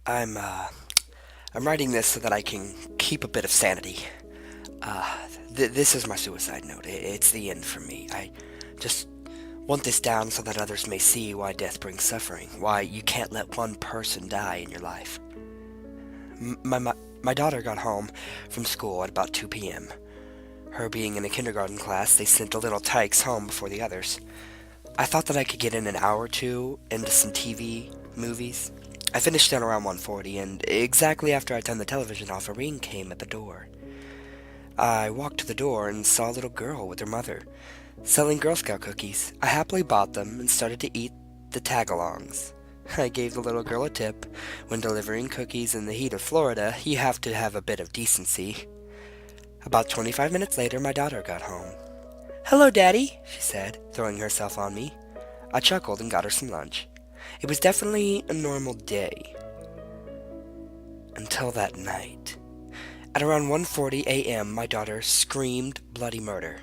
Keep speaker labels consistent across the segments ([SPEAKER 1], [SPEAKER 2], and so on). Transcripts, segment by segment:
[SPEAKER 1] I'm I'm writing this so that I can keep a bit of sanity. Uh, this is my suicide note. It's the end for me. I just want this down so that others may see why death brings suffering, why you can't let one person die in your life. My daughter got home from school at about 2 p.m. Her being in a kindergarten class, they sent the little tykes home before the others. I thought that I could get in an hour or two into some TV movies. I finished at around 1:40, and exactly after I turned the television off, a ring came at the door. I walked to the door and saw a little girl with her mother, selling Girl Scout cookies. I happily bought them and started to eat the tagalongs. I gave the little girl a tip. When delivering cookies in the heat of Florida, you have to have a bit of decency. About 25 minutes later, my daughter got home. "Hello, Daddy," she said, throwing herself on me. I chuckled and got her some lunch. It was definitely a normal day. Until that night. At around 1:40 a.m., my daughter screamed bloody murder.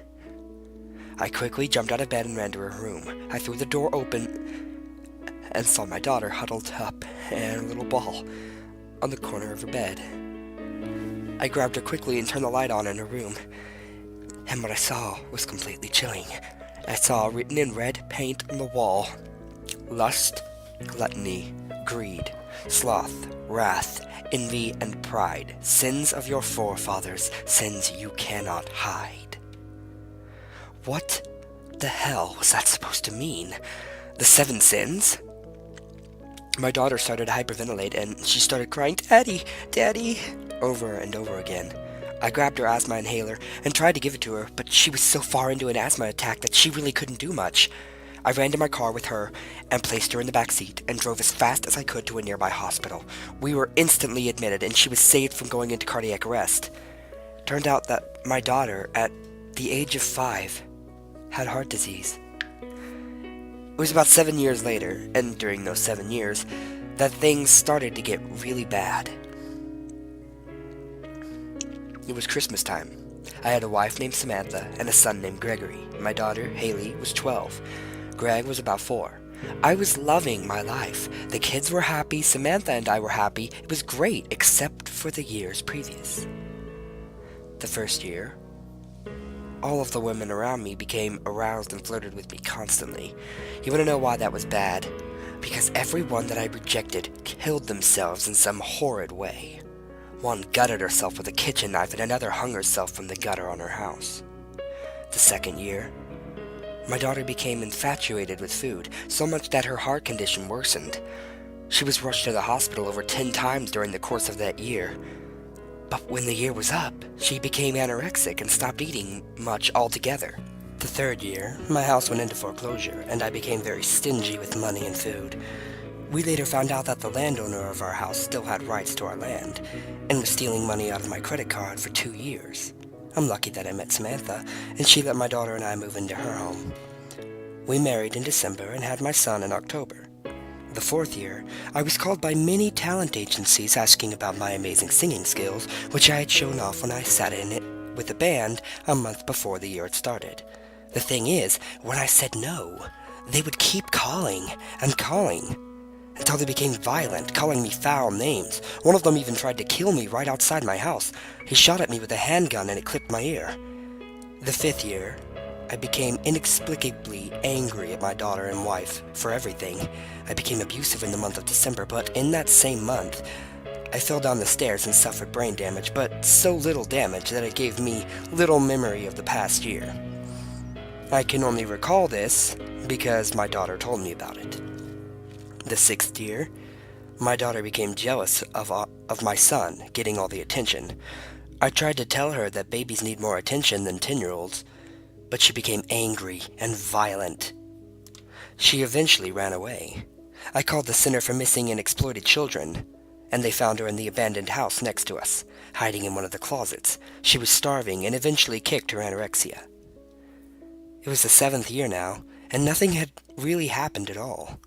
[SPEAKER 1] I quickly jumped out of bed and ran to her room. I threw the door open and saw my daughter huddled up in a little ball on the corner of her bed. I grabbed her quickly and turned the light on in her room, and what I saw was completely chilling. I saw written in red paint on the wall, lust, gluttony, greed, sloth, wrath, envy, and pride, sins of your forefathers, sins you cannot hide. What the hell was that supposed to mean? The 7 sins? My daughter started to hyperventilate and she started crying, "Daddy, Daddy," over and over again. I grabbed her asthma inhaler and tried to give it to her, but she was so far into an asthma attack that she really couldn't do much. I ran to my car with her and placed her in the back seat and drove as fast as I could to a nearby hospital. We were instantly admitted and she was saved from going into cardiac arrest. Turned out that my daughter, at the age of 5, had heart disease. It was about 7 years later, and during those 7 years, that things started to get really bad. It was Christmas time. I had a wife named Samantha and a son named Gregory. My daughter, Haley, was 12. Greg was about 4. I was loving my life. The kids were happy, Samantha and I were happy. It was great, except for the years previous. The first year, all of the women around me became aroused and flirted with me constantly. You want to know why that was bad? Because everyone that I rejected killed themselves in some horrid way. One gutted herself with a kitchen knife and another hung herself from the gutter on her house. The second year, my daughter became infatuated with food, so much that her heart condition worsened. She was rushed to the hospital over 10 times during the course of that year. But when the year was up, she became anorexic and stopped eating much altogether. The third year, my house went into foreclosure, and I became very stingy with money and food. We later found out that the landowner of our house still had rights to our land, and was stealing money out of my credit card for 2 years. I'm lucky that I met Samantha, and she let my daughter and I move into her home. We married in December and had my son in October. The fourth year, I was called by many talent agencies asking about my amazing singing skills, which I had shown off when I sat in it with a band a month before the year had started. The thing is, when I said no, they would keep calling and calling, until they became violent, calling me foul names. One of them even tried to kill me right outside my house. He shot at me with a handgun and it clipped my ear. The fifth year, I became inexplicably angry at my daughter and wife for everything. I became abusive in the month of December, but in that same month, I fell down the stairs and suffered brain damage, but so little damage that it gave me little memory of the past year. I can only recall this because my daughter told me about it. The sixth year, my daughter became jealous of my son getting all the attention. I tried to tell her that babies need more attention than 10-year-olds, but she became angry and violent. She eventually ran away. I called the Center for Missing and Exploited Children, and they found her in the abandoned house next to us, hiding in one of the closets. She was starving and eventually kicked her anorexia. It was the 7th year now, and nothing had really happened at all.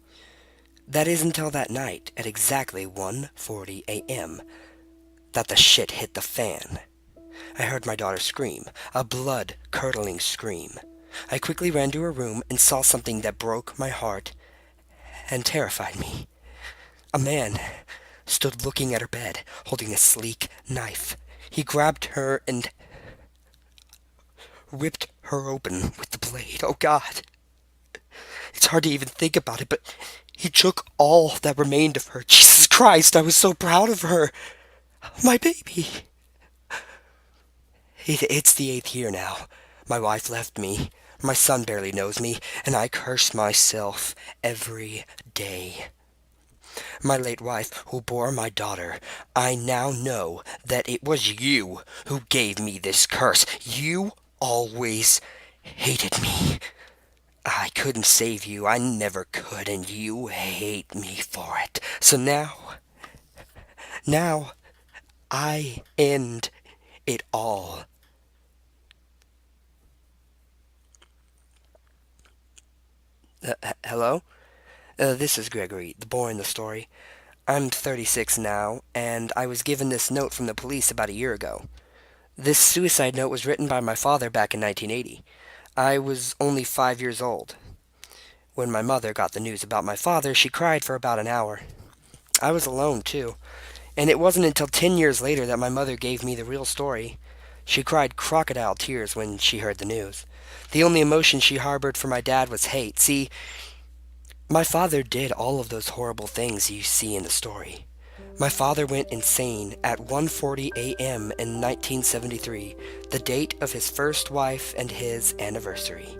[SPEAKER 1] That is until that night, at exactly 1:40 a.m., that the shit hit the fan. I heard my daughter scream, a blood-curdling scream. I quickly ran to her room and saw something that broke my heart and terrified me. A man stood looking at her bed, holding a sleek knife. He grabbed her and ripped her open with the blade. Oh, God. It's hard to even think about it, but he took all that remained of her. Jesus Christ, I was so proud of her. My baby. It's the 8th year now. My wife left me. My son barely knows me, and I curse myself every day. My late wife, who bore my daughter, I now know that it was you who gave me this curse. You always hated me. I couldn't save you. I never could, and you hate me for it. So now, I end it all. Hello? This is Gregory, the boy in the story. I'm 36 now, and I was given this note from the police about a year ago. This suicide note was written by my father back in 1980. I was only 5 years old. When my mother got the news about my father, she cried for about an hour. I was alone, too, and it wasn't until 10 years later that my mother gave me the real story. She cried crocodile tears when she heard the news. The only emotion she harbored for my dad was hate. See, my father did all of those horrible things you see in the story. My father went insane at 1:40 a.m. in 1973, the date of his first wife and his anniversary.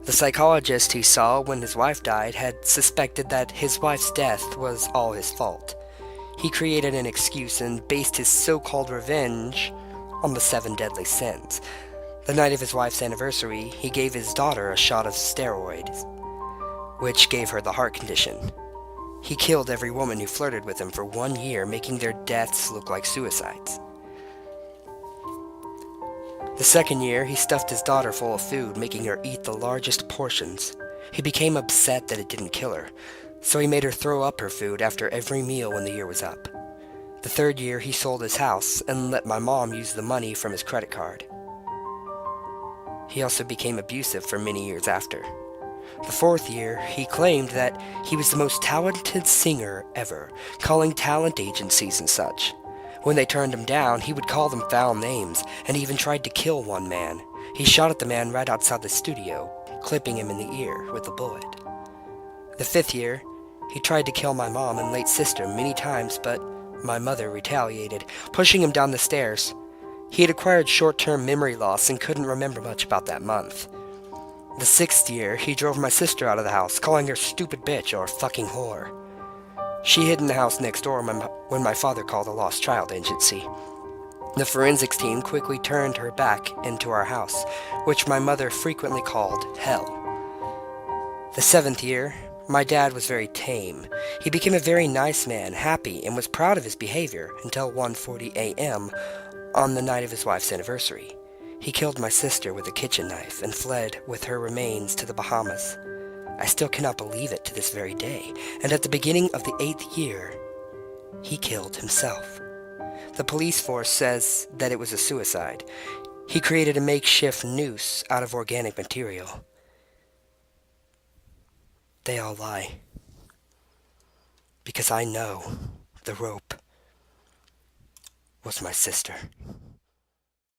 [SPEAKER 1] The psychologist he saw when his wife died had suspected that his wife's death was all his fault. He created an excuse and based his so-called revenge on the 7 deadly sins. The night of his wife's anniversary, he gave his daughter a shot of steroids, which gave her the heart condition. He killed every woman who flirted with him for 1 year, making their deaths look like suicides. The second year, he stuffed his daughter full of food, making her eat the largest portions. He became upset that it didn't kill her, so he made her throw up her food after every meal when the year was up. The third year, he sold his house and let my mom use the money from his credit card. He also became abusive for many years after. The fourth year, he claimed that he was the most talented singer ever, calling talent agencies and such. When they turned him down, he would call them foul names, and even tried to kill one man. He shot at the man right outside the studio, clipping him in the ear with a bullet. The fifth year, he tried to kill my mom and late sister many times, but my mother retaliated, pushing him down the stairs. He had acquired short-term memory loss and couldn't remember much about that month. The sixth year, he drove my sister out of the house, calling her stupid bitch or fucking whore. She hid in the house next door when my father called a lost child agency. The forensics team quickly turned her back into our house, which my mother frequently called hell. The seventh year, my dad was very tame. He became a very nice man, happy, and was proud of his behavior until 1:40 a.m. on the night of his wife's anniversary. He killed my sister with a kitchen knife and fled with her remains to the Bahamas. I still cannot believe it to this very day, and at the beginning of the 8th year, he killed himself. The police force says that it was a suicide. He created a makeshift noose out of organic material. They all lie. Because I know the rope was my sister.